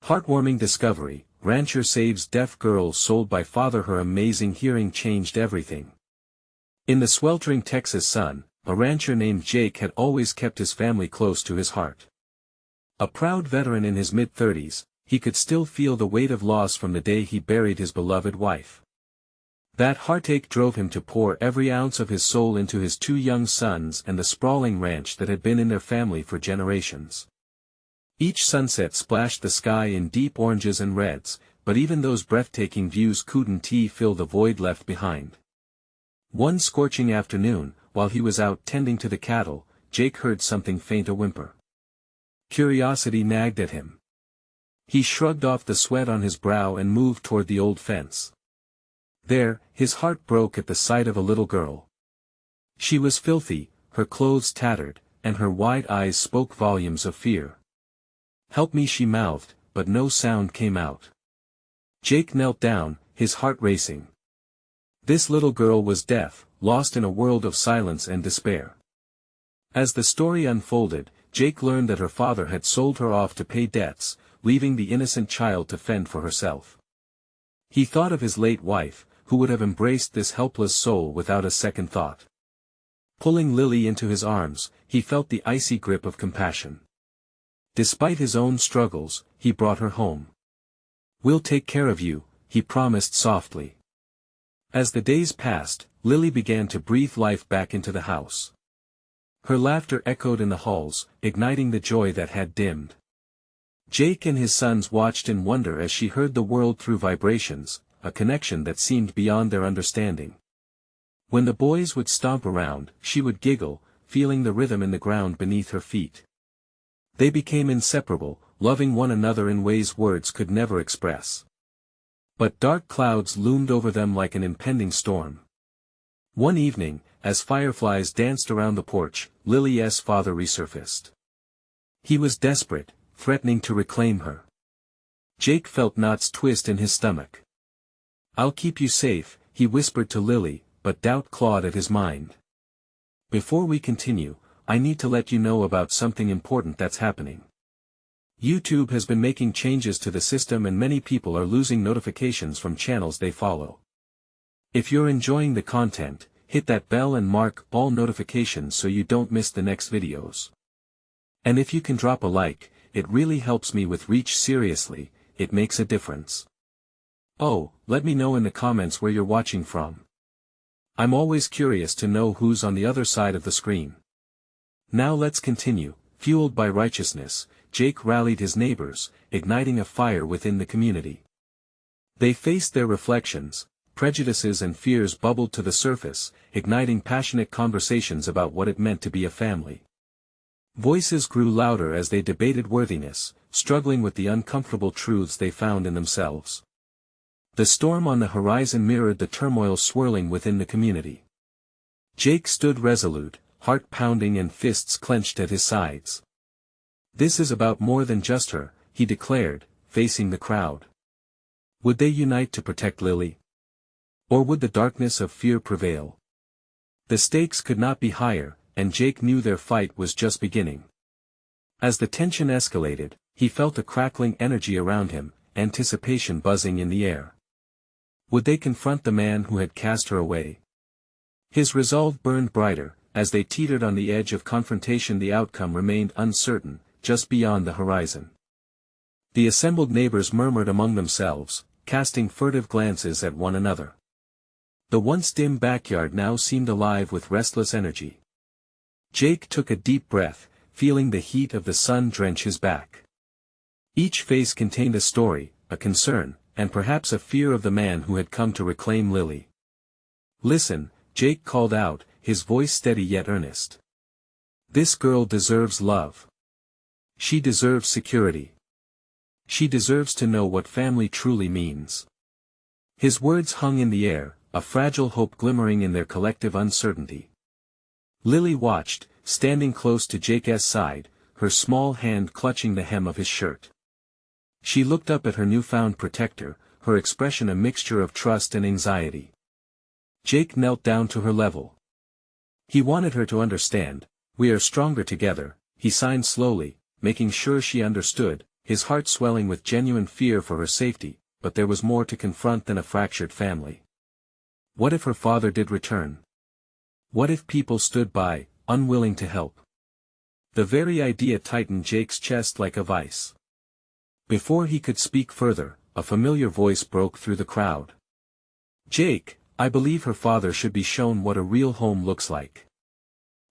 Heartwarming discovery, rancher saves deaf girl sold by father. Her amazing hearing changed everything. In the sweltering Texas sun, a rancher named Jake had always kept his family close to his heart. A proud veteran in his mid-30s, he could still feel the weight of loss from the day he buried his beloved wife. That heartache drove him to pour every ounce of his soul into his 2 young sons and the sprawling ranch that had been in their family for generations. Each sunset splashed the sky in deep oranges and reds, but even those breathtaking views couldn't fill the void left behind. One scorching afternoon, while he was out tending to the cattle, Jake heard something faint, a whimper. Curiosity nagged at him. He shrugged off the sweat on his brow and moved toward the old fence. There, his heart broke at the sight of a little girl. She was filthy, her clothes tattered, and her wide eyes spoke volumes of fear. "Help me," she mouthed, but no sound came out. Jake knelt down, his heart racing. This little girl was deaf, lost in a world of silence and despair. As the story unfolded, Jake learned that her father had sold her off to pay debts, leaving the innocent child to fend for herself. He thought of his late wife, who would have embraced this helpless soul without a second thought. Pulling Lily into his arms, he felt the icy grip of compassion. Despite his own struggles, he brought her home. "We'll take care of you," he promised softly. As the days passed, Lily began to breathe life back into the house. Her laughter echoed in the halls, igniting the joy that had dimmed. Jake and his sons watched in wonder as she heard the world through vibrations, a connection that seemed beyond their understanding. When the boys would stomp around, she would giggle, feeling the rhythm in the ground beneath her feet. They became inseparable, loving one another in ways words could never express. But dark clouds loomed over them like an impending storm. One evening, as fireflies danced around the porch, Lily's father resurfaced. He was desperate, threatening to reclaim her. Jake felt knots twist in his stomach. "I'll keep you safe," he whispered to Lily, but doubt clawed at his mind. "Before we continue, I need to let you know about something important that's happening. YouTube has been making changes to the system and many people are losing notifications from channels they follow. If you're enjoying the content, hit that bell and mark all notifications so you don't miss the next videos. And if you can drop a like, it really helps me with reach. Seriously, it makes a difference. Oh, let me know in the comments where you're watching from. I'm always curious to know who's on the other side of the screen. Now let's continue. Fueled by righteousness, Jake rallied his neighbors, igniting a fire within the community. They faced their reflections, prejudices and fears bubbled to the surface, igniting passionate conversations about what it meant to be a family. Voices grew louder as they debated worthiness, struggling with the uncomfortable truths they found in themselves. The storm on the horizon mirrored the turmoil swirling within the community. Jake stood resolute, heart pounding and fists clenched at his sides. "This is about more than just her," he declared, facing the crowd. Would they unite to protect Lily? Or would the darkness of fear prevail? The stakes could not be higher, and Jake knew their fight was just beginning. As the tension escalated, he felt a crackling energy around him, anticipation buzzing in the air. Would they confront the man who had cast her away? His resolve burned brighter. As they teetered on the edge of confrontation, the outcome remained uncertain, just beyond the horizon. The assembled neighbors murmured among themselves, casting furtive glances at one another. The once dim backyard now seemed alive with restless energy. Jake took a deep breath, feeling the heat of the sun drench his back. Each face contained a story, a concern, and perhaps a fear of the man who had come to reclaim Lily. "Listen," Jake called out, his voice steady yet earnest. "This girl deserves love. She deserves security. She deserves to know what family truly means." His words hung in the air, a fragile hope glimmering in their collective uncertainty. Lily watched, standing close to Jake's side, her small hand clutching the hem of his shirt. She looked up at her newfound protector, her expression a mixture of trust and anxiety. Jake knelt down to her level. He wanted her to understand. "We are stronger together," he signed slowly, making sure she understood, his heart swelling with genuine fear for her safety, but there was more to confront than a fractured family. What if her father did return? What if people stood by, unwilling to help? The very idea tightened Jake's chest like a vice. Before he could speak further, a familiar voice broke through the crowd. "Jake, I believe her father should be shown what a real home looks like."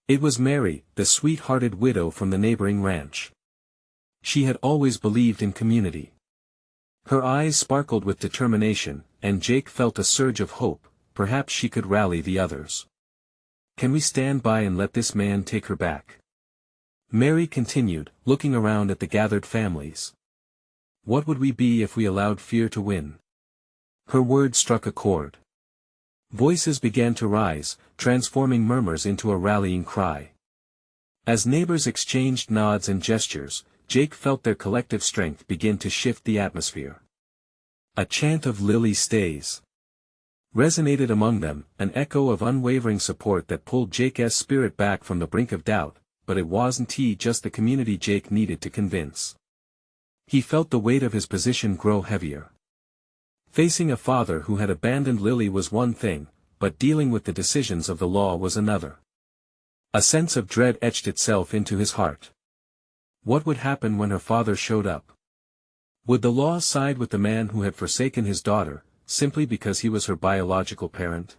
It was Mary, the sweet-hearted widow from the neighboring ranch. She had always believed in community. Her eyes sparkled with determination, and Jake felt a surge of hope. Perhaps she could rally the others. "Can we stand by and let this man take her back?" Mary continued, looking around at the gathered families. "What would we be if we allowed fear to win?" Her words struck a chord. Voices began to rise, transforming murmurs into a rallying cry. As neighbors exchanged nods and gestures, Jake felt their collective strength begin to shift the atmosphere. A chant of "Lily stays" resonated among them, an echo of unwavering support that pulled Jake's spirit back from the brink of doubt, but it wasn't just the community Jake needed to convince. He felt the weight of his position grow heavier. Facing a father who had abandoned Lily was one thing, but dealing with the decisions of the law was another. A sense of dread etched itself into his heart. What would happen when her father showed up? Would the law side with the man who had forsaken his daughter, simply because he was her biological parent?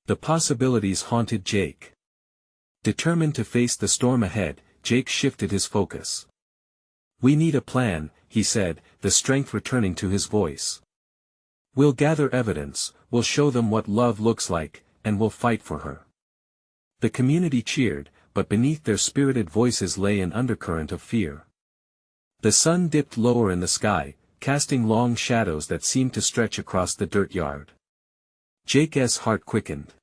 The possibilities haunted Jake. Determined to face the storm ahead, Jake shifted his focus. "We need a plan," he said, the strength returning to his voice. "We'll gather evidence, we'll show them what love looks like, and we'll fight for her." The community cheered, but beneath their spirited voices lay an undercurrent of fear. The sun dipped lower in the sky, casting long shadows that seemed to stretch across the dirt yard. Jake's heart quickened.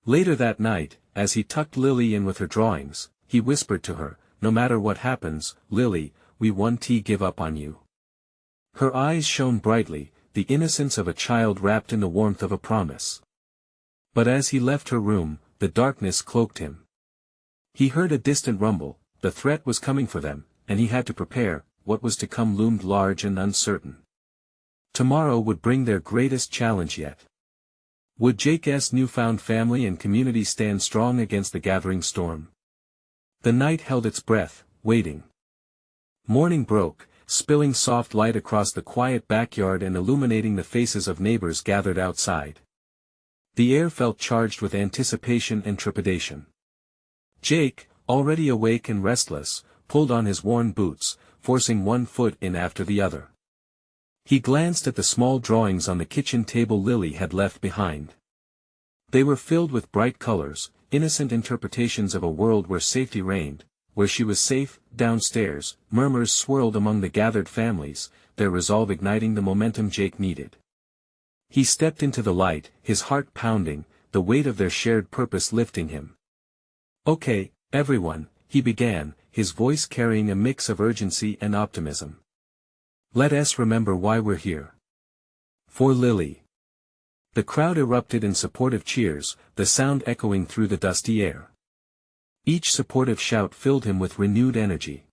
Later that night, as he tucked Lily in with her drawings, he whispered to her, "No matter what happens, Lily, we won't give up on you." Her eyes shone brightly, the innocence of a child wrapped in the warmth of a promise. But as he left her room, the darkness cloaked him. He heard a distant rumble, the threat was coming for them, and he had to prepare. What was to come loomed large and uncertain. Tomorrow would bring their greatest challenge yet. Would Jake's newfound family and community stand strong against the gathering storm? The night held its breath, waiting. Morning broke, spilling soft light across the quiet backyard and illuminating the faces of neighbors gathered outside. The air felt charged with anticipation and trepidation. Jake, already awake and restless, pulled on his worn boots, forcing one foot in after the other. He glanced at the small drawings on the kitchen table Lily had left behind. They were filled with bright colors, innocent interpretations of a world where safety reigned, where she was safe. Downstairs, murmurs swirled among the gathered families, their resolve igniting the momentum Jake needed. He stepped into the light, his heart pounding, the weight of their shared purpose lifting him. "Okay, everyone," he began, his voice carrying a mix of urgency and optimism. "Let us remember why we're here. For Lily." The crowd erupted in supportive cheers, the sound echoing through the dusty air. Each supportive shout filled him with renewed energy.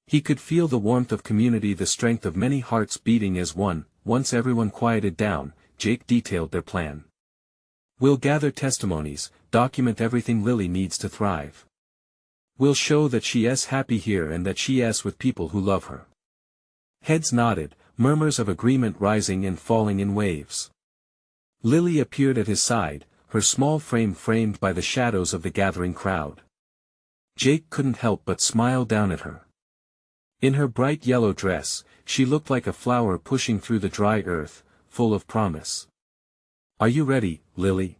He could feel the warmth of community, the strength of many hearts beating as one. Once everyone quieted down, Jake detailed their plan. "We'll gather testimonies, document everything Lily needs to thrive. We'll show that she's happy here and that she's with people who love her." Heads nodded, murmurs of agreement rising and falling in waves. Lily appeared at his side, her small frame framed by the shadows of the gathering crowd. Jake couldn't help but smile down at her. In her bright yellow dress, she looked like a flower pushing through the dry earth, full of promise. "Are you ready, Lily?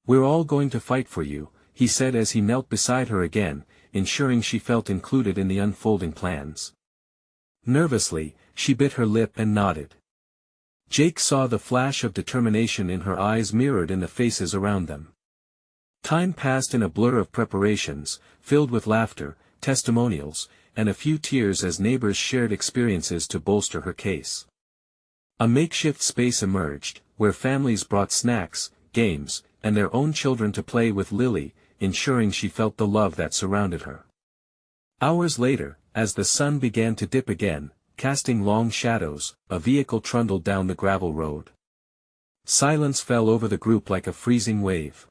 We're all going to fight for you," he said as he knelt beside her again, ensuring she felt included in the unfolding plans. Nervously, she bit her lip and nodded. Jake saw the flash of determination in her eyes mirrored in the faces around them. Time passed in a blur of preparations, filled with laughter, testimonials, and a few tears as neighbors shared experiences to bolster her case. A makeshift space emerged, where families brought snacks, games, and their own children to play with Lily, ensuring she felt the love that surrounded her. Hours later, as the sun began to dip again, casting long shadows, a vehicle trundled down the gravel road. Silence fell over the group like a freezing wave.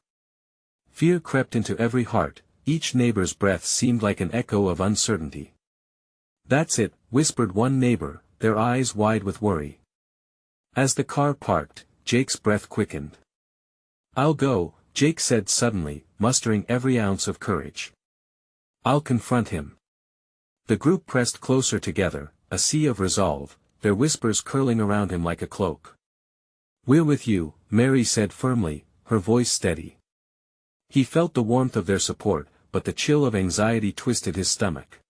Fear crept into every heart, each neighbor's breath seemed like an echo of uncertainty. "That's it," whispered one neighbor, their eyes wide with worry. As the car parked, Jake's breath quickened. "I'll go," Jake said suddenly, mustering every ounce of courage. "I'll confront him." The group pressed closer together, a sea of resolve, their whispers curling around him like a cloak. "We're with you," Mary said firmly, her voice steady. He felt the warmth of their support, but the chill of anxiety twisted his stomach.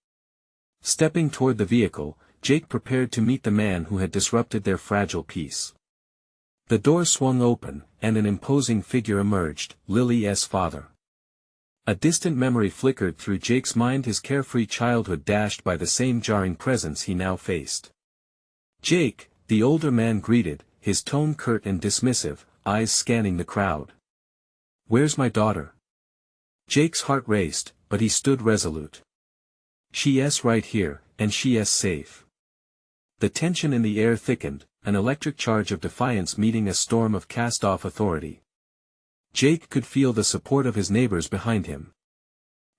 Stepping toward the vehicle, Jake prepared to meet the man who had disrupted their fragile peace. The door swung open, and an imposing figure emerged, Lily's father. A distant memory flickered through Jake's mind, his carefree childhood dashed by the same jarring presence he now faced. "Jake," the older man greeted, his tone curt and dismissive, eyes scanning the crowd. "Where's my daughter?" Jake's heart raced, but he stood resolute. "She's right here, and she's safe." The tension in the air thickened, an electric charge of defiance meeting a storm of cast-off authority. Jake could feel the support of his neighbors behind him.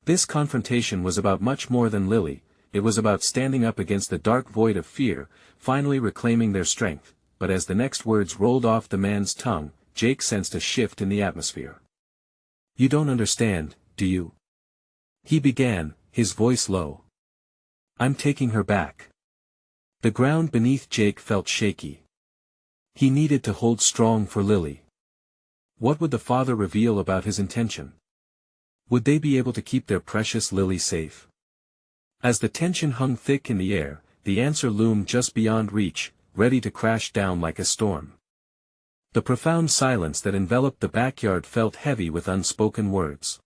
This confrontation was about much more than Lily, it was about standing up against the dark void of fear, finally reclaiming their strength, but as the next words rolled off the man's tongue, Jake sensed a shift in the atmosphere. "You don't understand, do you?" he began, his voice low. "I'm taking her back." The ground beneath Jake felt shaky. He needed to hold strong for Lily. What would the father reveal about his intention? Would they be able to keep their precious Lily safe? As the tension hung thick in the air, the answer loomed just beyond reach, ready to crash down like a storm. The profound silence that enveloped the backyard felt heavy with unspoken words.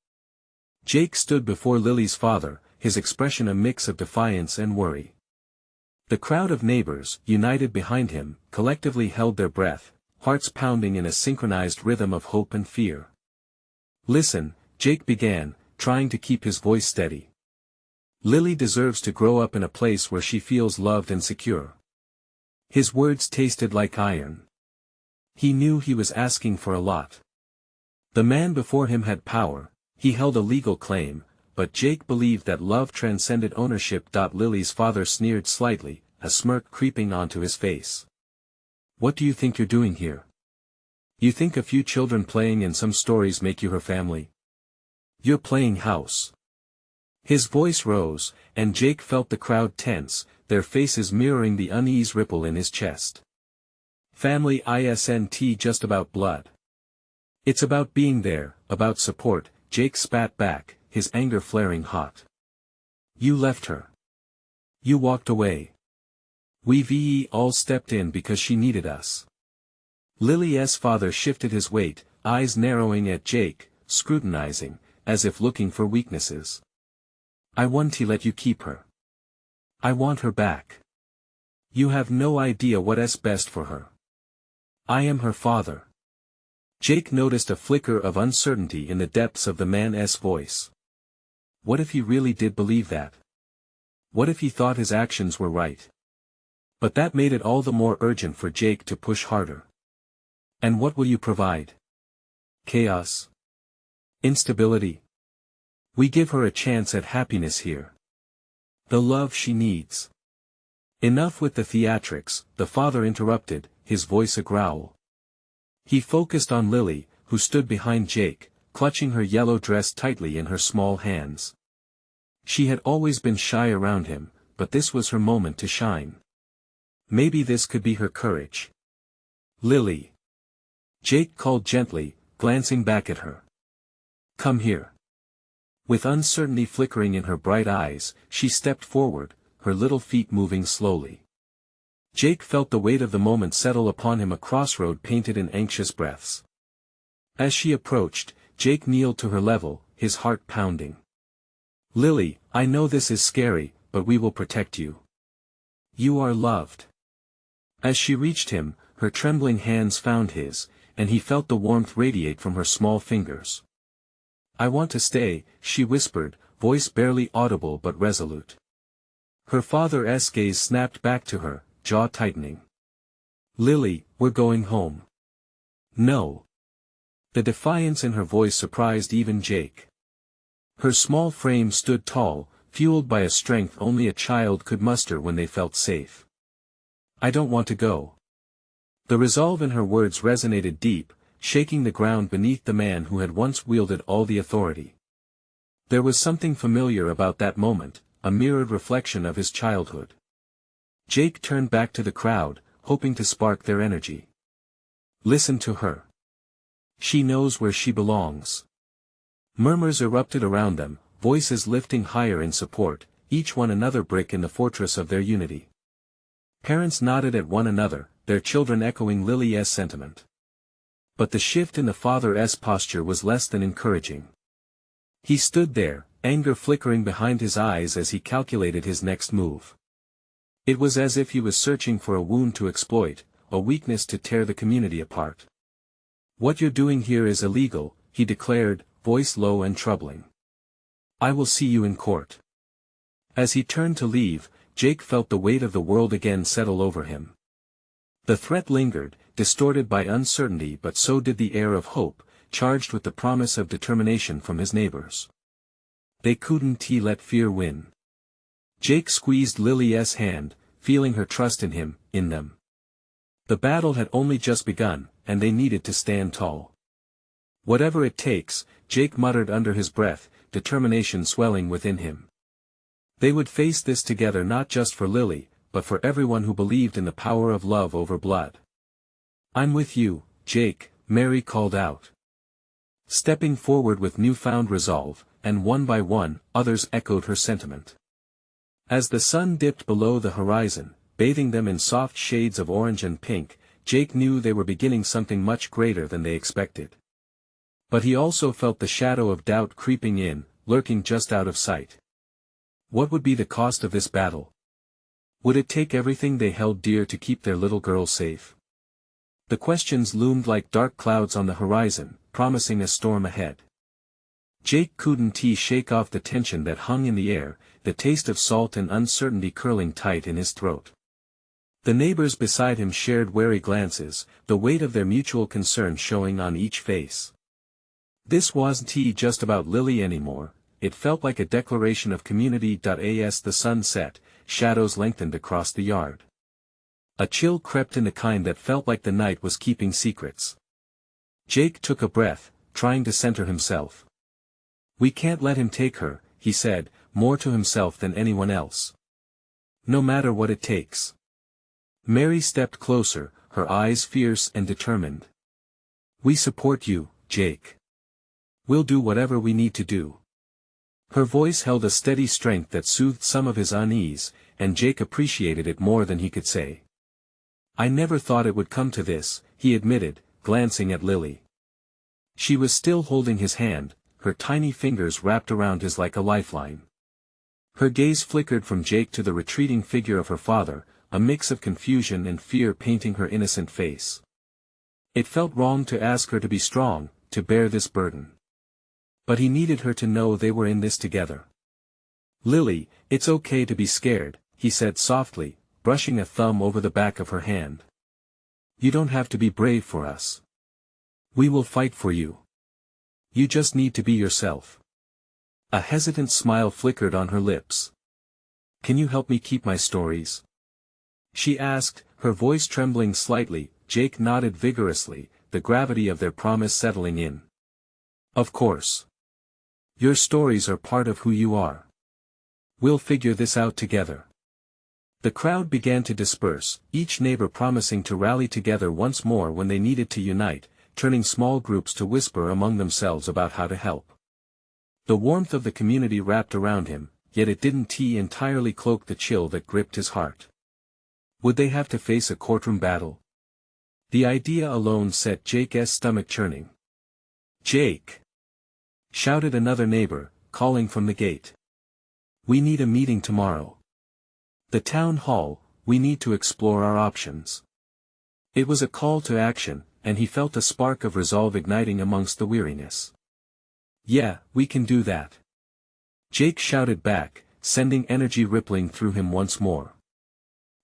Jake stood before Lily's father, his expression a mix of defiance and worry. The crowd of neighbors, united behind him, collectively held their breath, hearts pounding in a synchronized rhythm of hope and fear. "Listen," Jake began, trying to keep his voice steady. "Lily deserves to grow up in a place where she feels loved and secure." His words tasted like iron. He knew he was asking for a lot. The man before him had power, he held a legal claim, but Jake believed that love transcended ownership. Lily's father sneered slightly, a smirk creeping onto his face. "What do you think you're doing here? You think a few children playing in some stories make you her family? You're playing house." His voice rose, and Jake felt the crowd tense, their faces mirroring the unease ripple in his chest. "Family isn't just about blood. It's about being there, about support," Jake spat back, his anger flaring hot. "You left her. You walked away. We've all stepped in because she needed us." Lily's father shifted his weight, eyes narrowing at Jake, scrutinizing, as if looking for weaknesses. "I want to let you keep her. I want her back. You have no idea what's best for her. I am her father." Jake noticed a flicker of uncertainty in the depths of the man's voice. What if he really did believe that? What if he thought his actions were right? But that made it all the more urgent for Jake to push harder. "And what will you provide? Chaos? Instability? We give her a chance at happiness here. The love she needs." "Enough with the theatrics," the father interrupted, his voice a growl. He focused on Lily, who stood behind Jake, clutching her yellow dress tightly in her small hands. She had always been shy around him, but this was her moment to shine. Maybe this could be her courage. "Lily." Jake called gently, glancing back at her. "Come here." With uncertainty flickering in her bright eyes, she stepped forward, her little feet moving slowly. Jake felt the weight of the moment settle upon him, a crossroad painted in anxious breaths. As she approached, Jake kneeled to her level, his heart pounding. "Lily, I know this is scary, but we will protect you. You are loved." As she reached him, her trembling hands found his, and he felt the warmth radiate from her small fingers. "I want to stay," she whispered, voice barely audible but resolute. Her father's gaze snapped back to her, jaw tightening. "Lily, we're going home." "No." The defiance in her voice surprised even Jake. Her small frame stood tall, fueled by a strength only a child could muster when they felt safe. "I don't want to go." The resolve in her words resonated deep, shaking the ground beneath the man who had once wielded all the authority. There was something familiar about that moment, a mirrored reflection of his childhood. Jake turned back to the crowd, hoping to spark their energy. "Listen to her. She knows where she belongs." Murmurs erupted around them, voices lifting higher in support, each one another brick in the fortress of their unity. Parents nodded at one another, their children echoing Lily's sentiment. But the shift in the father's posture was less than encouraging. He stood there, anger flickering behind his eyes as he calculated his next move. It was as if he was searching for a wound to exploit, a weakness to tear the community apart. "What you're doing here is illegal," he declared, voice low and troubling. "I will see you in court." As he turned to leave, Jake felt the weight of the world again settle over him. The threat lingered, distorted by uncertainty, but so did the air of hope, charged with the promise of determination from his neighbors. They couldn't let fear win. Jake squeezed Lily's hand, feeling her trust in him, in them. The battle had only just begun, and they needed to stand tall. "Whatever it takes," Jake muttered under his breath, determination swelling within him. They would face this together, not just for Lily, but for everyone who believed in the power of love over blood. "I'm with you, Jake," Mary called out. Stepping forward with newfound resolve, and one by one, others echoed her sentiment. As the sun dipped below the horizon, bathing them in soft shades of orange and pink, Jake knew they were beginning something much greater than they expected. But he also felt the shadow of doubt creeping in, lurking just out of sight. What would be the cost of this battle? Would it take everything they held dear to keep their little girl safe? The questions loomed like dark clouds on the horizon, promising a storm ahead. Jake couldn't shake off the tension that hung in the air, the taste of salt and uncertainty curling tight in his throat. The neighbors beside him shared wary glances, the weight of their mutual concern showing on each face. This wasn't just about Lily anymore, it felt like a declaration of community. As the sun set, shadows lengthened across the yard. A chill crept in, the kind that felt like the night was keeping secrets. Jake took a breath, trying to center himself. "We can't let him take her," he said, more to himself than anyone else. "No matter what it takes." Mary stepped closer, her eyes fierce and determined. "We support you, Jake. We'll do whatever we need to do." Her voice held a steady strength that soothed some of his unease, and Jake appreciated it more than he could say. "I never thought it would come to this," he admitted, glancing at Lily. She was still holding his hand, her tiny fingers wrapped around his like a lifeline. Her gaze flickered from Jake to the retreating figure of her father, a mix of confusion and fear painting her innocent face. It felt wrong to ask her to be strong, to bear this burden. But he needed her to know they were in this together. "Lily, it's okay to be scared," he said softly, brushing a thumb over the back of her hand. "You don't have to be brave for us. We will fight for you. You just need to be yourself." A hesitant smile flickered on her lips. "Can you help me keep my stories?" she asked, her voice trembling slightly. Jake nodded vigorously, the gravity of their promise settling in. "Of course. Your stories are part of who you are. We'll figure this out together." The crowd began to disperse, each neighbor promising to rally together once more when they needed to unite, turning small groups to whisper among themselves about how to help. The warmth of the community wrapped around him, yet it didn't entirely cloak the chill that gripped his heart. Would they have to face a courtroom battle? The idea alone set Jake's stomach churning. "Jake!" shouted another neighbor, calling from the gate. "We need a meeting tomorrow. The town hall, we need to explore our options." It was a call to action, and he felt a spark of resolve igniting amongst the weariness. "Yeah, we can do that," Jake shouted back, sending energy rippling through him once more.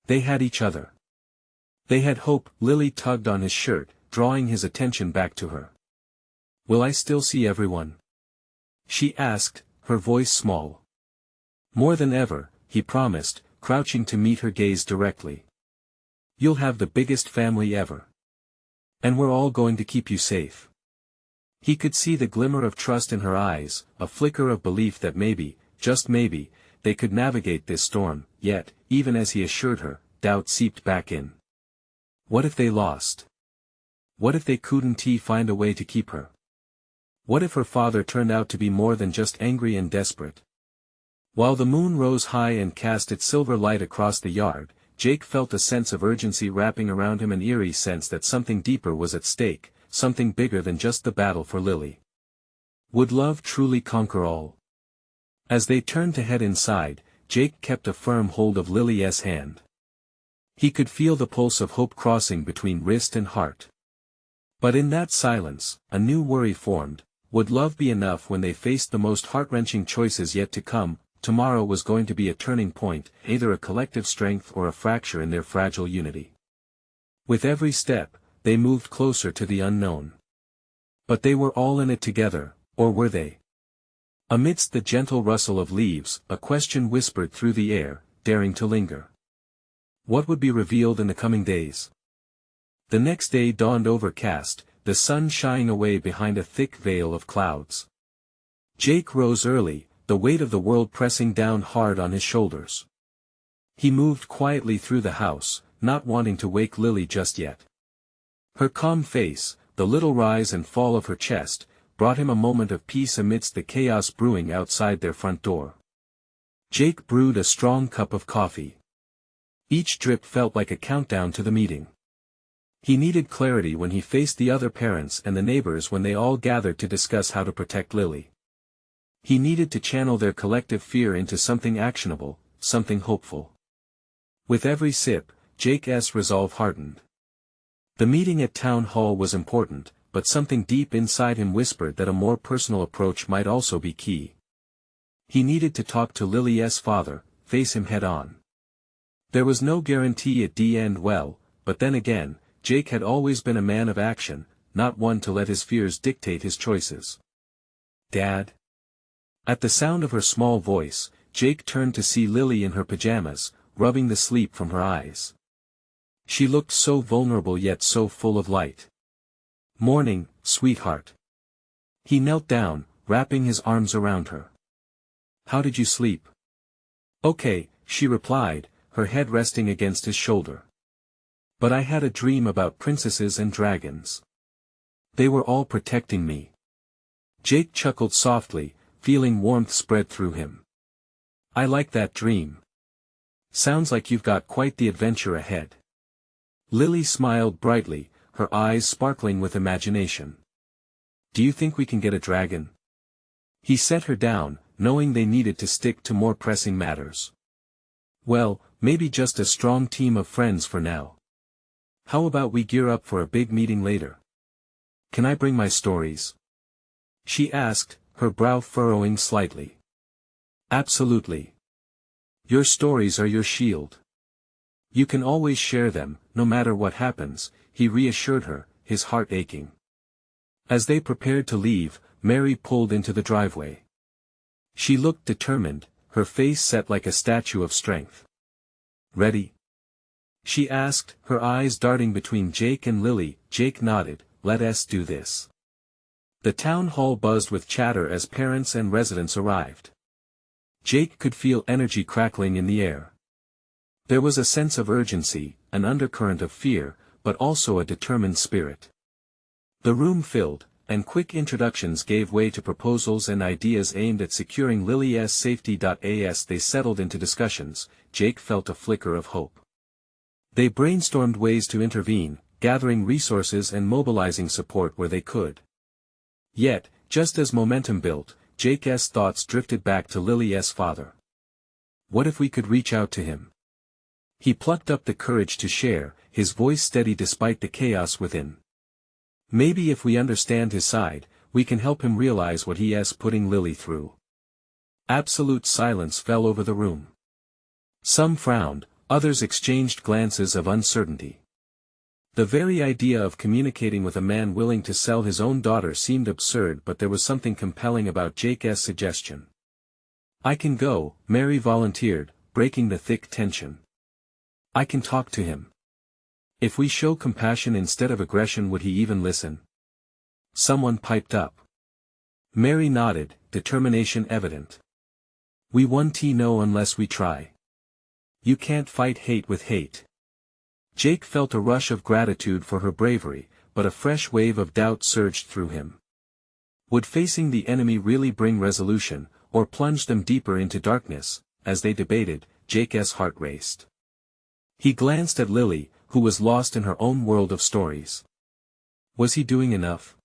They had each other. They had hope. Lily tugged on his shirt, drawing his attention back to her. "Will I still see everyone?" she asked, her voice small. "More than ever," he promised, crouching to meet her gaze directly. "You'll have the biggest family ever. And we're all going to keep you safe." He could see the glimmer of trust in her eyes, a flicker of belief that maybe, just maybe, they could navigate this storm, yet, even as he assured her, doubt seeped back in. What if they lost? What if they couldn't find a way to keep her? What if her father turned out to be more than just angry and desperate? While the moon rose high and cast its silver light across the yard, Jake felt a sense of urgency wrapping around him, an eerie sense that something deeper was at stake, something bigger than just the battle for Lily. Would love truly conquer all? As they turned to head inside, Jake kept a firm hold of Lily's hand. He could feel the pulse of hope crossing between wrist and heart. But in that silence, a new worry formed. Would love be enough when they faced the most heart-wrenching choices yet to come? Tomorrow was going to be a turning point, either a collective strength or a fracture in their fragile unity. With every step, they moved closer to the unknown. But they were all in it together, or were they? Amidst the gentle rustle of leaves, a question whispered through the air, daring to linger. What would be revealed in the coming days? The next day dawned overcast, the sun shying away behind a thick veil of clouds. Jake rose early, the weight of the world pressing down hard on his shoulders. He moved quietly through the house, not wanting to wake Lily just yet. Her calm face, the little rise and fall of her chest, brought him a moment of peace amidst the chaos brewing outside their front door. Jake brewed a strong cup of coffee. Each drip felt like a countdown to the meeting. He needed clarity when he faced the other parents and the neighbors when they all gathered to discuss how to protect Lily. He needed to channel their collective fear into something actionable, something hopeful. With every sip, Jake's resolve hardened. The meeting at town hall was important, but something deep inside him whispered that a more personal approach might also be key. He needed to talk to Lily's father, face him head-on. There was no guarantee it'd end well, but then again, Jake had always been a man of action, not one to let his fears dictate his choices. "Dad?" At the sound of her small voice, Jake turned to see Lily in her pajamas, rubbing the sleep from her eyes. She looked so vulnerable yet so full of light. "Morning, sweetheart." He knelt down, wrapping his arms around her. "How did you sleep?" "Okay," she replied, her head resting against his shoulder. "But I had a dream about princesses and dragons. They were all protecting me." Jake chuckled softly, feeling warmth spread through him. "I like that dream. Sounds like you've got quite the adventure ahead." Lily smiled brightly, her eyes sparkling with imagination. "Do you think we can get a dragon?" He set her down, knowing they needed to stick to more pressing matters. "Well, maybe just a strong team of friends for now. How about we gear up for a big meeting later? Can I bring my stories?" she asked, her brow furrowing slightly. "Absolutely. Your stories are your shield. You can always share them, no matter what happens," he reassured her, his heart aching. As they prepared to leave, Mary pulled into the driveway. She looked determined, her face set like a statue of strength. "Ready?" she asked, her eyes darting between Jake and Lily. Jake nodded. "Let's do this." The town hall buzzed with chatter as parents and residents arrived. Jake could feel energy crackling in the air. There was a sense of urgency, an undercurrent of fear, but also a determined spirit. The room filled, and quick introductions gave way to proposals and ideas aimed at securing Lily's safety. As they settled into discussions, Jake felt a flicker of hope. They brainstormed ways to intervene, gathering resources and mobilizing support where they could. Yet, just as momentum built, Jake's thoughts drifted back to Lily's father. What if we could reach out to him? He plucked up the courage to share, his voice steady despite the chaos within. Maybe if we understand his side, we can help him realize what he is putting Lily through. Absolute silence fell over the room. Some frowned, others exchanged glances of uncertainty. The very idea of communicating with a man willing to sell his own daughter seemed absurd, but there was something compelling about Jake's suggestion. "I can go," Mary volunteered, breaking the thick tension. "I can talk to him. If we show compassion instead of aggression, would he even listen?" Someone piped up. Mary nodded, determination evident. "We won't know unless we try. You can't fight hate with hate." Jake felt a rush of gratitude for her bravery, but a fresh wave of doubt surged through him. Would facing the enemy really bring resolution, or plunge them deeper into darkness? As they debated, Jake's heart raced. He glanced at Lily, who was lost in her own world of stories. Was he doing enough?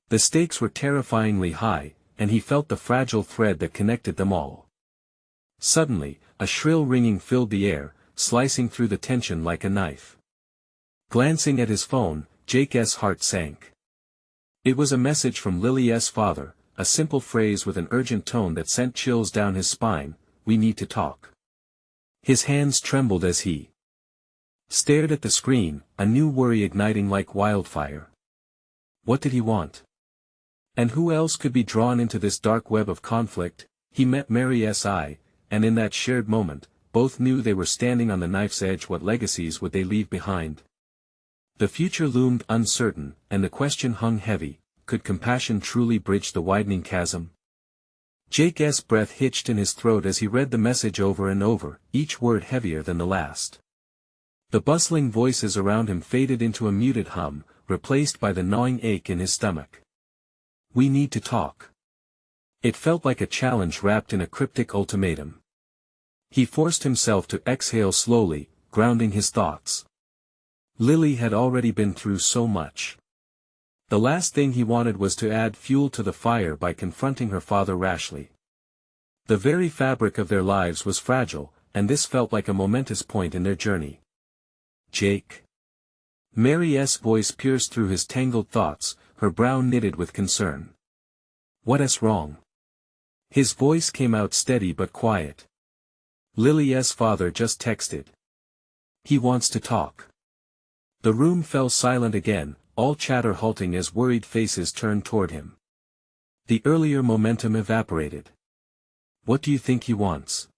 The stakes were terrifyingly high, and he felt the fragile thread that connected them all. Suddenly, a shrill ringing filled the air, slicing through the tension like a knife. Glancing at his phone, Jake's heart sank. It was a message from Lily's father, a simple phrase with an urgent tone that sent chills down his spine: "We need to talk." His hands trembled as he stared at the screen, a new worry igniting like wildfire. What did he want? And who else could be drawn into this dark web of conflict? He met Mary's eye, and in that shared moment, both knew they were standing on the knife's edge. What legacies would they leave behind? The future loomed uncertain, and the question hung heavy: could compassion truly bridge the widening chasm? Jake's breath hitched in his throat as he read the message over and over, each word heavier than the last. The bustling voices around him faded into a muted hum, replaced by the gnawing ache in his stomach. "We need to talk." It felt like a challenge wrapped in a cryptic ultimatum. He forced himself to exhale slowly, grounding his thoughts. Lily had already been through so much. The last thing he wanted was to add fuel to the fire by confronting her father rashly. The very fabric of their lives was fragile, and this felt like a momentous point in their journey. "Jake?" Mary's voice pierced through his tangled thoughts, her brow knitted with concern. "What's wrong?" His voice came out steady but quiet. "Lily's father just texted. He wants to talk." The room fell silent again, all chatter halting as worried faces turned toward him. The earlier momentum evaporated. "What do you think he wants?"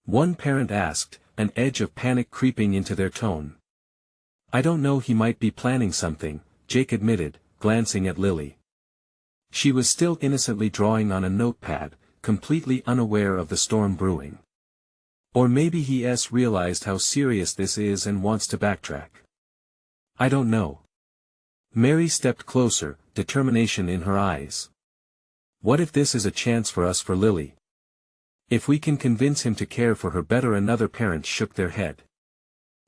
one parent asked, an edge of panic creeping into their tone. "I don't know, he might be planning something," Jake admitted, glancing at Lily. She was still innocently drawing on a notepad, completely unaware of the storm brewing. "Or maybe he's realized how serious this is and wants to backtrack. I don't know." Mary stepped closer, determination in her eyes. "What if this is a chance for us, for Lily? If we can convince him to care for her better?" Another parent shook their head.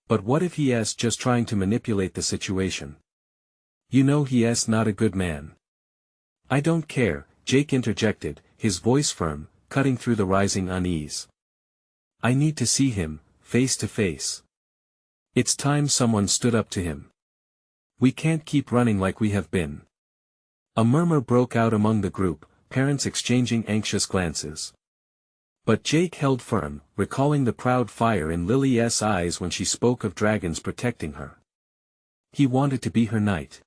"But what if he's just trying to manipulate the situation? You know he's not a good man." "I don't care," Jake interjected, his voice firm, cutting through the rising unease. "I need to see him, face to face. It's time someone stood up to him. We can't keep running like we have been." A murmur broke out among the group, parents exchanging anxious glances. But Jake held firm, recalling the proud fire in Lily's eyes when she spoke of dragons protecting her. He wanted to be her knight.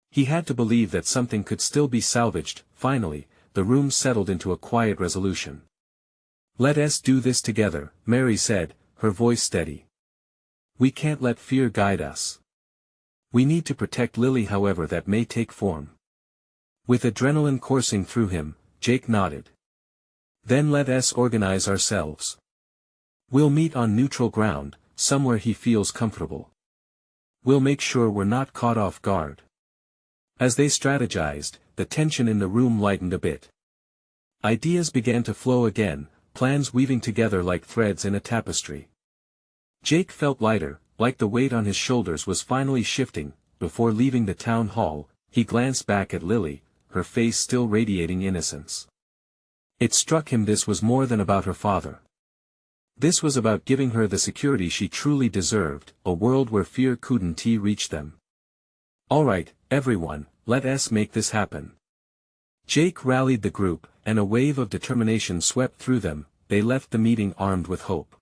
He had to believe that something could still be salvaged. Finally, the room settled into a quiet resolution. "Let us do this together," Mary said, her voice steady. "We can't let fear guide us. We need to protect Lily however that may take form." With adrenaline coursing through him, Jake nodded. "Then let us organize ourselves. We'll meet on neutral ground, somewhere he feels comfortable. We'll make sure we're not caught off guard." As they strategized, the tension in the room lightened a bit. Ideas began to flow again, plans weaving together like threads in a tapestry. Jake felt lighter, like the weight on his shoulders was finally shifting. Before leaving the town hall, he glanced back at Lily, her face still radiating innocence. It struck him this was more than about her father. This was about giving her the security she truly deserved, a world where fear couldn't reach them. "All right, everyone, let us make this happen." Jake rallied the group, and a wave of determination swept through them. They left the meeting armed with hope.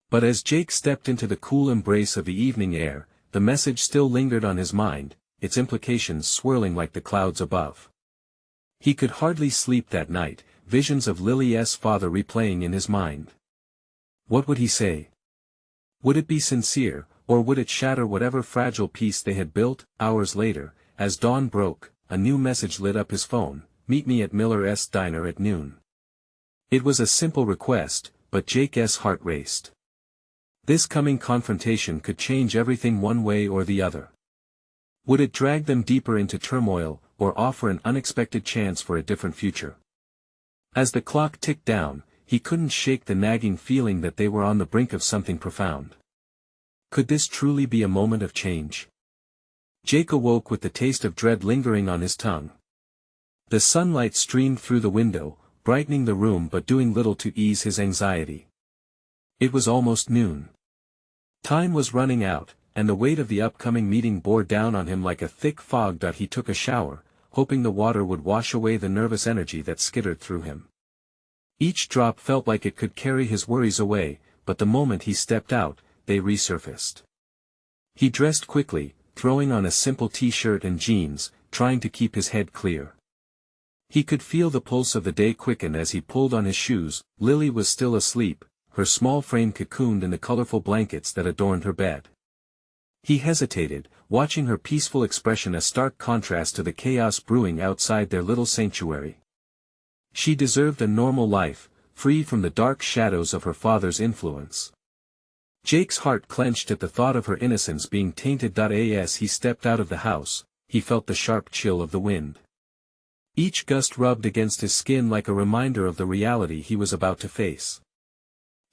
But as Jake stepped into the cool embrace of the evening air, the message still lingered on his mind, its implications swirling like the clouds above. He could hardly sleep that night, visions of Lily's father replaying in his mind. What would he say? Would it be sincere, or would it shatter whatever fragile peace they had built? Hours later, as dawn broke, a new message lit up his phone: "Meet me at Miller's Diner at noon." It was a simple request, but Jake's heart raced. This coming confrontation could change everything one way or the other. Would it drag them deeper into turmoil, or offer an unexpected chance for a different future? As the clock ticked down, he couldn't shake the nagging feeling that they were on the brink of something profound. Could this truly be a moment of change? Jake awoke with the taste of dread lingering on his tongue. The sunlight streamed through the window, brightening the room but doing little to ease his anxiety. It was almost noon. Time was running out, and the weight of the upcoming meeting bore down on him like a thick fog. He took a shower, hoping the water would wash away the nervous energy that skittered through him. Each drop felt like it could carry his worries away, but the moment he stepped out, they resurfaced. He dressed quickly, throwing on a simple t-shirt and jeans, trying to keep his head clear. He could feel the pulse of the day quicken as he pulled on his shoes. Lily was still asleep, her small frame cocooned in the colorful blankets that adorned her bed. He hesitated, watching her peaceful expression, a stark contrast to the chaos brewing outside their little sanctuary. She deserved a normal life, free from the dark shadows of her father's influence. Jake's heart clenched at the thought of her innocence being tainted. As he stepped out of the house, he felt the sharp chill of the wind. Each gust rubbed against his skin like a reminder of the reality he was about to face.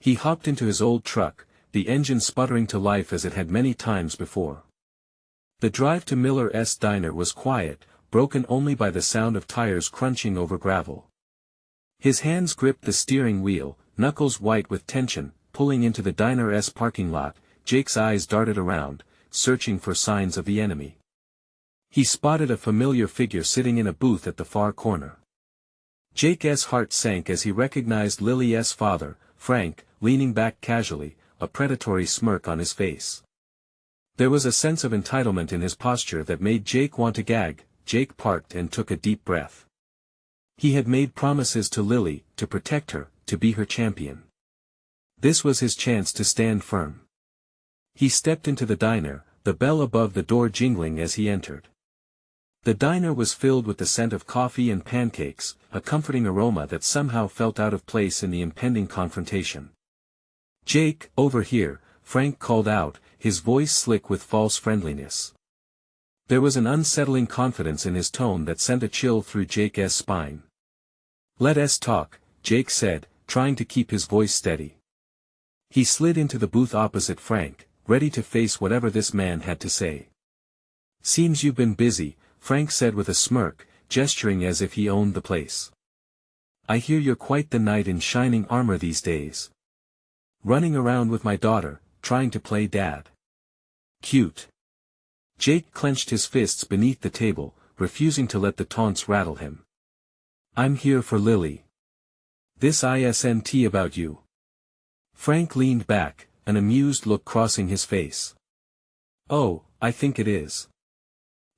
He hopped into his old truck, the engine sputtering to life as it had many times before. The drive to Miller's Diner was quiet, broken only by the sound of tires crunching over gravel. His hands gripped the steering wheel, knuckles white with tension. Pulling into the diner's parking lot, Jake's eyes darted around, searching for signs of the enemy. He spotted a familiar figure sitting in a booth at the far corner. Jake's heart sank as he recognized Lily's father, Frank, leaning back casually, a predatory smirk on his face. There was a sense of entitlement in his posture that made Jake want to gag. Jake parked and took a deep breath. He had made promises to Lily, to protect her, to be her champion. This was his chance to stand firm. He stepped into the diner, the bell above the door jingling as he entered. The diner was filled with the scent of coffee and pancakes, a comforting aroma that somehow felt out of place in the impending confrontation. "Jake, over here," Frank called out, his voice slick with false friendliness. There was an unsettling confidence in his tone that sent a chill through Jake's spine. "Let's talk," Jake said, trying to keep his voice steady. He slid into the booth opposite Frank, ready to face whatever this man had to say. "Seems you've been busy," Frank said with a smirk, gesturing as if he owned the place. "I hear you're quite the knight in shining armor these days. Running around with my daughter, trying to play dad. Cute." Jake clenched his fists beneath the table, refusing to let the taunts rattle him. "I'm here for Lily. This isn't about you." Frank leaned back, an amused look crossing his face. "Oh, I think it is.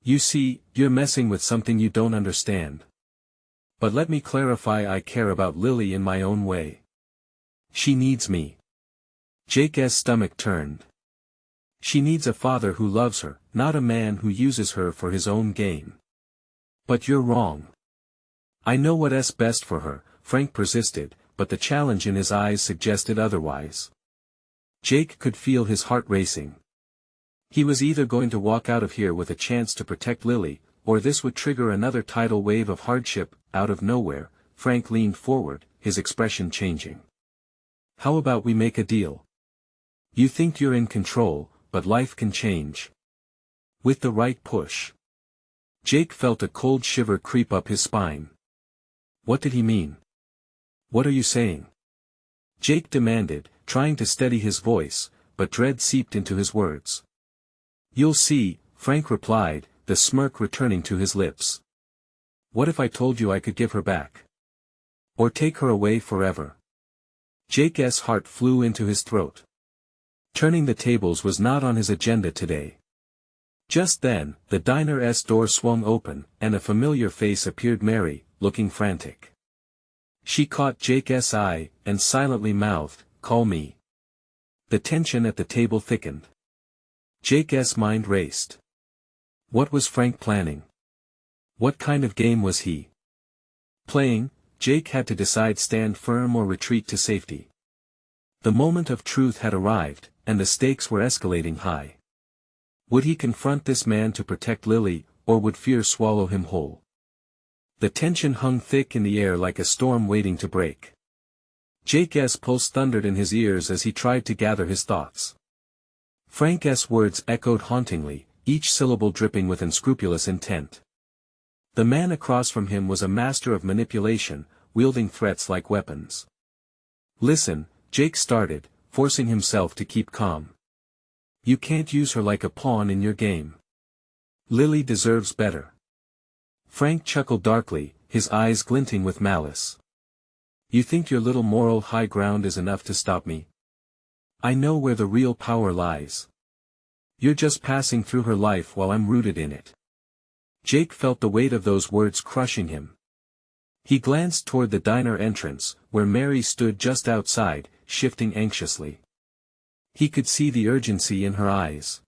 You see, you're messing with something you don't understand. But let me clarify, I care about Lily in my own way. She needs me." Jake's stomach turned. "She needs a father who loves her, not a man who uses her for his own gain." "But you're wrong. I know what's best for her," Frank persisted, but the challenge in his eyes suggested otherwise. Jake could feel his heart racing. He was either going to walk out of here with a chance to protect Lily, or this would trigger another tidal wave of hardship. Out of nowhere, Frank leaned forward, his expression changing. "How about we make a deal? You think you're in control, but life can change. With the right push." Jake felt a cold shiver creep up his spine. What did he mean? "What are you saying?" Jake demanded, trying to steady his voice, but dread seeped into his words. "You'll see," Frank replied, the smirk returning to his lips. What if I told you I could give her back? Or take her away forever? Jake's heart flew into his throat. Turning the tables was not on his agenda today. Just then, the diner's door swung open, and a familiar face appeared. Mary, looking frantic. She caught Jake's eye, and silently mouthed, "Call me." The tension at the table thickened. Jake's mind raced. What was Frank planning? What kind of game was he playing? Jake had to decide: stand firm or retreat to safety. The moment of truth had arrived, and the stakes were escalating high. Would he confront this man to protect Lily, or would fear swallow him whole? The tension hung thick in the air like a storm waiting to break. Jake's pulse thundered in his ears as he tried to gather his thoughts. Frank's words echoed hauntingly, each syllable dripping with unscrupulous intent. The man across from him was a master of manipulation, wielding threats like weapons. "Listen," Jake started, forcing himself to keep calm. "You can't use her like a pawn in your game. Lily deserves better." Frank chuckled darkly, his eyes glinting with malice. "You think your little moral high ground is enough to stop me? I know where the real power lies. You're just passing through her life while I'm rooted in it." Jake felt the weight of those words crushing him. He glanced toward the diner entrance, where Mary stood just outside, shifting anxiously. He could see the urgency in her eyes.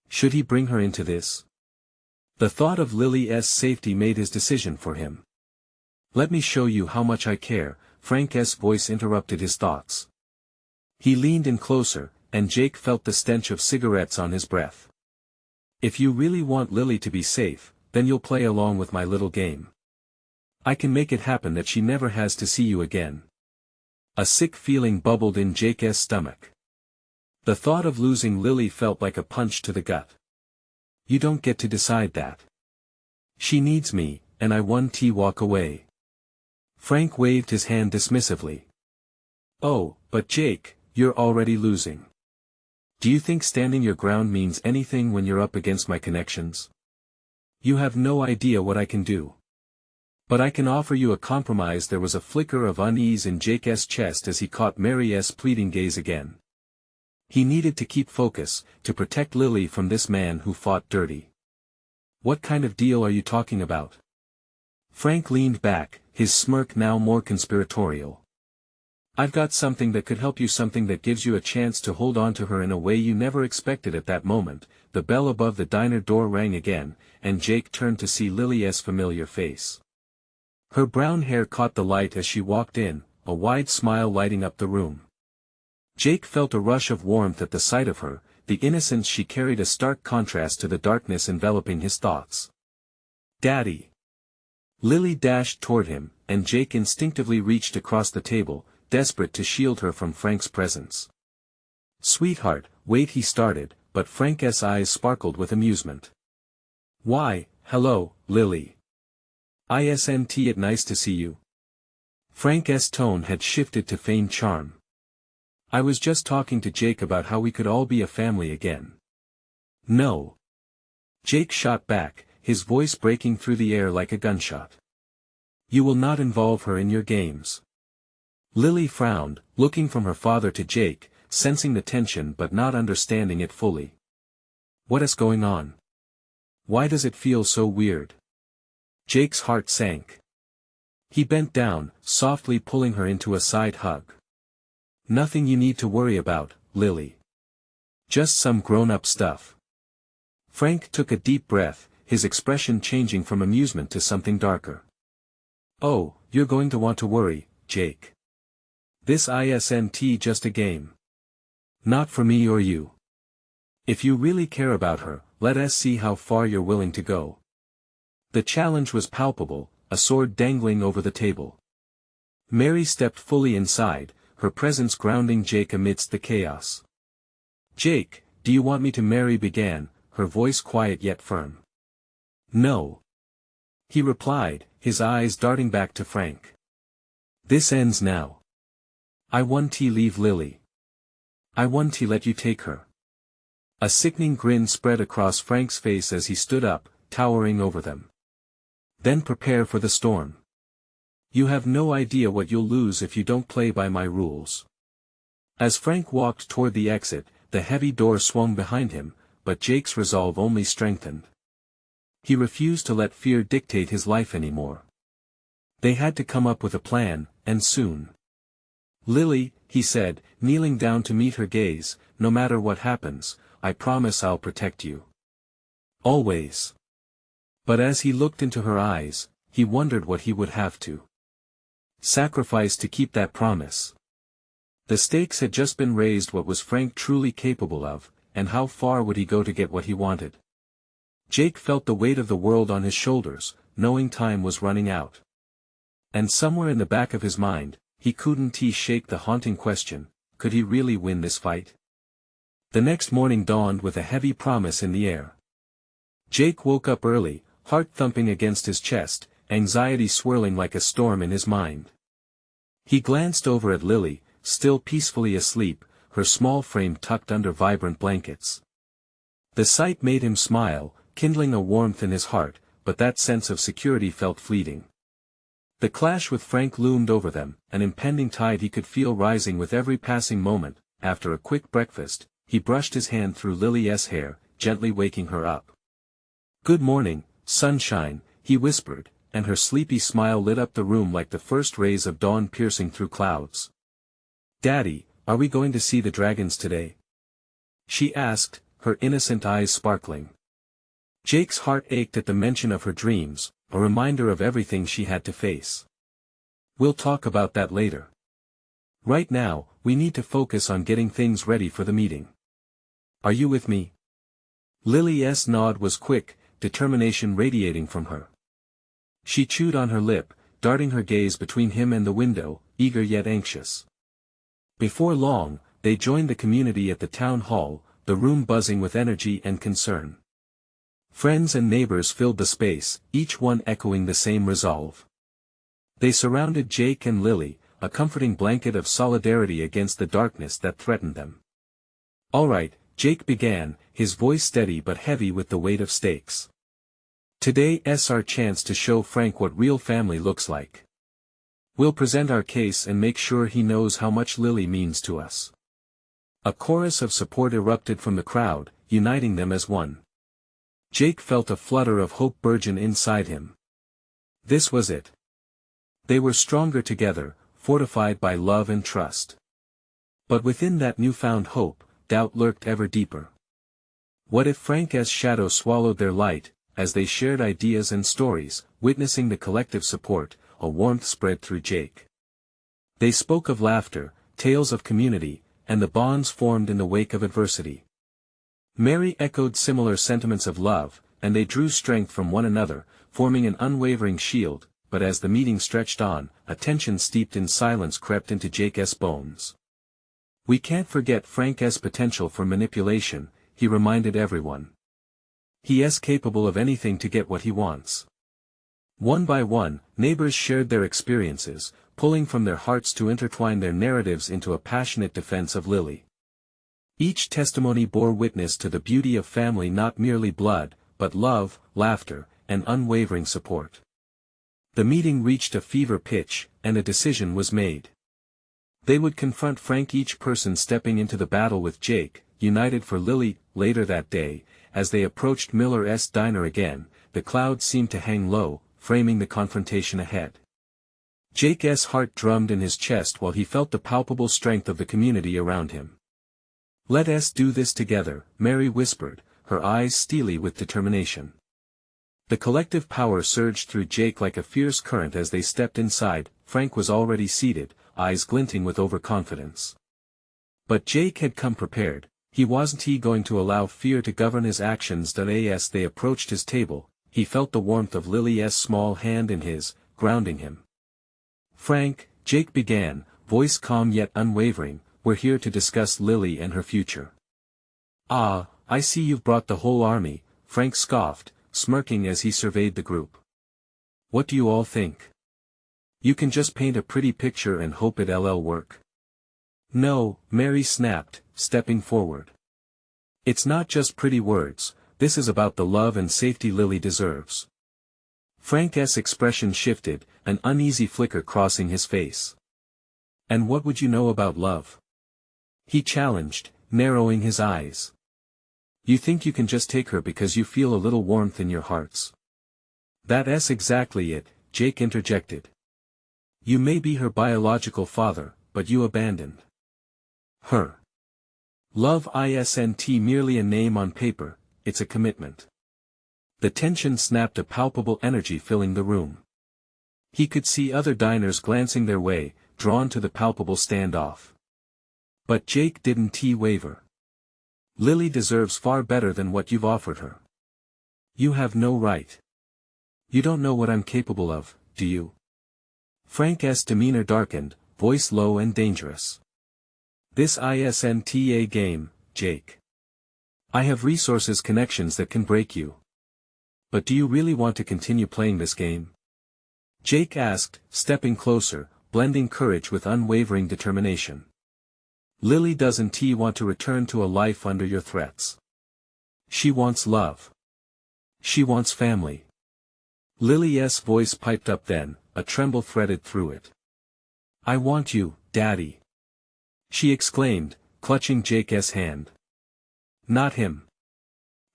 Should he bring her into this? The thought of Lily's safety made his decision for him. "Let me show you how much I care," Frank's voice interrupted his thoughts. He leaned in closer, and Jake felt the stench of cigarettes on his breath. "If you really want Lily to be safe, then you'll play along with my little game. I can make it happen that she never has to see you again." A sick feeling bubbled in Jake's stomach. The thought of losing Lily felt like a punch to the gut. "You don't get to decide that. She needs me, and I want to walk away." Frank waved his hand dismissively. "Oh, but Jake, you're already losing. Do you think standing your ground means anything when you're up against my connections? You have no idea what I can do. But I can offer you a compromise." There was a flicker of unease in Jake's chest as he caught Mary's pleading gaze again. He needed to keep focus, to protect Lily from this man who fought dirty. "What kind of deal are you talking about?" Frank leaned back, his smirk now more conspiratorial. "I've got something that could help you, something that gives you a chance to hold on to her in a way you never expected." At that moment, the bell above the diner door rang again, and Jake turned to see Lily's familiar face. Her brown hair caught the light as she walked in, a wide smile lighting up the room. Jake felt a rush of warmth at the sight of her, the innocence she carried a stark contrast to the darkness enveloping his thoughts. "Daddy!" Lily dashed toward him, and Jake instinctively reached across the table, desperate to shield her from Frank's presence. "Sweetheart, wait," he started, but Frank's eyes sparkled with amusement. "Why, hello, Lily. Isn't it nice to see you?" Frank's tone had shifted to feigned charm. "I was just talking to Jake about how we could all be a family again." "No." Jake shot back, his voice breaking through the air like a gunshot. "You will not involve her in your games." Lily frowned, looking from her father to Jake, sensing the tension but not understanding it fully. "What is going on? Why does it feel so weird?" Jake's heart sank. He bent down, softly pulling her into a side hug. "Nothing you need to worry about, Lily. Just some grown-up stuff." Frank took a deep breath, his expression changing from amusement to something darker. "Oh, you're going to want to worry, Jake. This isn't just a game. Not for me or you. If you really care about her, let us see how far you're willing to go." The challenge was palpable, a sword dangling over the table. Mary stepped fully inside, her presence grounding Jake amidst the chaos. "Jake, do you want me to marry?" began, her voice quiet yet firm. "No," he replied, his eyes darting back to Frank. "This ends now. I want to leave Lily. I want to let you take her." A sickening grin spread across Frank's face as he stood up, towering over them. Then prepare for the storm. You have no idea what you'll lose if you don't play by my rules. As Frank walked toward the exit, the heavy door swung behind him, but Jake's resolve only strengthened. He refused to let fear dictate his life anymore. They had to come up with a plan, and soon. Lily, he said, kneeling down to meet her gaze, no matter what happens, I promise I'll protect you. Always. But as he looked into her eyes, he wondered what he would have to sacrifice to keep that promise. The stakes had just been raised. What was Frank truly capable of, and how far would he go to get what he wanted? Jake felt the weight of the world on his shoulders, knowing time was running out. And somewhere in the back of his mind, he couldn't shake the haunting question, could he really win this fight? The next morning dawned with a heavy promise in the air. Jake woke up early, heart thumping against his chest, anxiety swirling like a storm in his mind. He glanced over at Lily, still peacefully asleep, her small frame tucked under vibrant blankets. The sight made him smile, kindling a warmth in his heart, but that sense of security felt fleeting. The clash with Frank loomed over them, an impending tide he could feel rising with every passing moment. After a quick breakfast, he brushed his hand through Lily's hair, gently waking her up. Good morning, sunshine, he whispered, and her sleepy smile lit up the room like the first rays of dawn piercing through clouds. Daddy, are we going to see the dragons today? She asked, her innocent eyes sparkling. Jake's heart ached at the mention of her dreams, a reminder of everything she had to face. We'll talk about that later. Right now, we need to focus on getting things ready for the meeting. Are you with me? Lily's nod was quick, determination radiating from her. She chewed on her lip, darting her gaze between him and the window, eager yet anxious. Before long, they joined the community at the town hall, the room buzzing with energy and concern. Friends and neighbors filled the space, each one echoing the same resolve. They surrounded Jake and Lily, a comforting blanket of solidarity against the darkness that threatened them. All right, Jake began, his voice steady but heavy with the weight of stakes. Today's our chance to show Frank what real family looks like. We'll present our case and make sure he knows how much Lily means to us. A chorus of support erupted from the crowd, uniting them as one. Jake felt a flutter of hope burgeon inside him. This was it. They were stronger together, fortified by love and trust. But within that newfound hope, doubt lurked ever deeper. What if Frank's shadow swallowed their light? As they shared ideas and stories, witnessing the collective support, a warmth spread through Jake. They spoke of laughter, tales of community, and the bonds formed in the wake of adversity. Mary echoed similar sentiments of love, and they drew strength from one another, forming an unwavering shield. But as the meeting stretched on, a tension steeped in silence crept into Jake's bones. We can't forget Frank's potential for manipulation, he reminded everyone. He is capable of anything to get what he wants. One by one, neighbors shared their experiences, pulling from their hearts to intertwine their narratives into a passionate defense of Lily. Each testimony bore witness to the beauty of family, not merely blood, but love, laughter, and unwavering support. The meeting reached a fever pitch, and a decision was made. They would confront Frank, each person stepping into the battle with Jake, united for Lily. Later that day, as they approached Miller's diner again, the clouds seemed to hang low, framing the confrontation ahead. Jake's heart drummed in his chest while he felt the palpable strength of the community around him. Let us do this together, Mary whispered, her eyes steely with determination. The collective power surged through Jake like a fierce current as they stepped inside. Frank was already seated, eyes glinting with overconfidence. But Jake had come prepared. He wasn't going to allow fear to govern his actions. As they approached his table, he felt the warmth of Lily's small hand in his, grounding him. Frank, Jake began, voice calm yet unwavering, we're here to discuss Lily and her future. Ah, I see you've brought the whole army, Frank scoffed, smirking as he surveyed the group. What do you all think? You can just paint a pretty picture and hope it'll work. No, Mary snapped, stepping forward. It's not just pretty words, this is about the love and safety Lily deserves. Frank's expression shifted, an uneasy flicker crossing his face. And what would you know about love? He challenged, narrowing his eyes. You think you can just take her because you feel a little warmth in your hearts? That's exactly it, Jake interjected. You may be her biological father, but you abandoned her. Love isn't merely a name on paper, it's a commitment. The tension snapped, a palpable energy filling the room. He could see other diners glancing their way, drawn to the palpable standoff. But Jake didn't waver. Lily deserves far better than what you've offered her. You have no right. You don't know what I'm capable of, do you? Frank's demeanor darkened, voice low and dangerous. This isn't a game, Jake. I have resources, connections that can break you. But do you really want to continue playing this game? Jake asked, stepping closer, blending courage with unwavering determination. Lily doesn't want to return to a life under your threats. She wants love. She wants family. Lily's voice piped up then, a tremble threaded through it. I want you, Daddy. She exclaimed, clutching Jake's hand. Not him.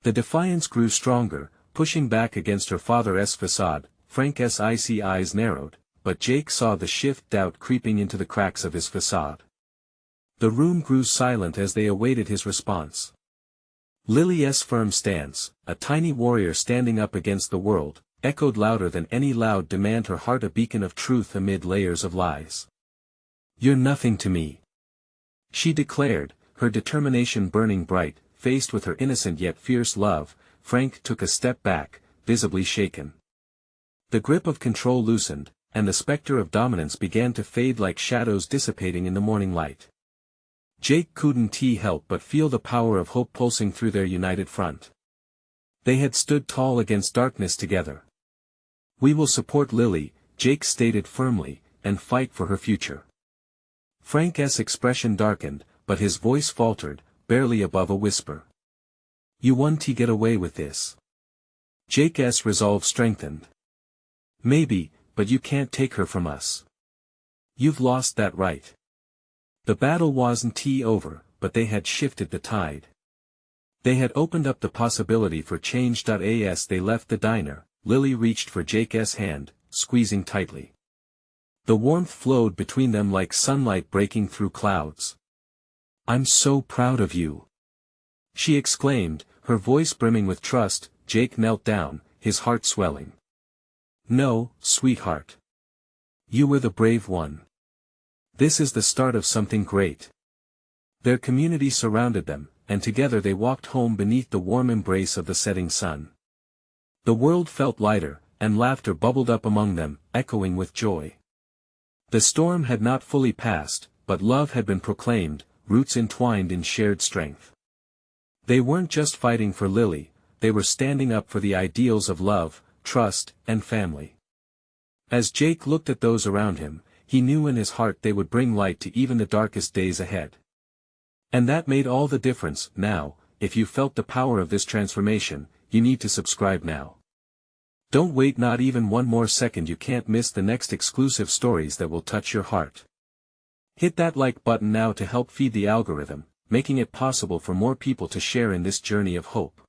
The defiance grew stronger, pushing back against her father's facade. Frank's icy eyes narrowed, but Jake saw the doubt creeping into the cracks of his facade. The room grew silent as they awaited his response. Lily's firm stance, a tiny warrior standing up against the world, echoed louder than any loud demand, her heart a beacon of truth amid layers of lies. You're nothing to me, she declared, her determination burning bright. Faced with her innocent yet fierce love, Frank took a step back, visibly shaken. The grip of control loosened, and the specter of dominance began to fade like shadows dissipating in the morning light. Jake couldn't help but feel the power of hope pulsing through their united front. They had stood tall against darkness together. We will support Lily, Jake stated firmly, and fight for her future. Frank's expression darkened, but his voice faltered, barely above a whisper. You won't get away with this. Jake's resolve strengthened. Maybe, but you can't take her from us. You've lost that right. The battle wasn't over, but they had shifted the tide. They had opened up the possibility for change. As they left the diner, Lily reached for Jake's hand, squeezing tightly. The warmth flowed between them like sunlight breaking through clouds. I'm so proud of you, she exclaimed, her voice brimming with trust. Jake knelt down, his heart swelling. No, sweetheart. You were the brave one. This is the start of something great. Their community surrounded them, and together they walked home beneath the warm embrace of the setting sun. The world felt lighter, and laughter bubbled up among them, echoing with joy. The storm had not fully passed, but love had been proclaimed, roots entwined in shared strength. They weren't just fighting for Lily, they were standing up for the ideals of love, trust, and family. As Jake looked at those around him, he knew in his heart they would bring light to even the darkest days ahead. And that made all the difference. Now, if you felt the power of this transformation, you need to subscribe now. Don't wait not even one more second. You can't miss the next exclusive stories that will touch your heart. Hit that like button now to help feed the algorithm, making it possible for more people to share in this journey of hope.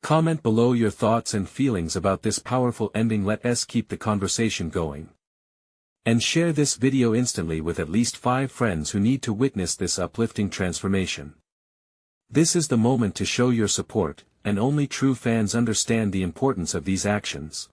Comment below your thoughts and feelings about this powerful ending. Let us keep the conversation going. And share this video instantly with at least 5 friends who need to witness this uplifting transformation. This is the moment to show your support, and only true fans understand the importance of these actions.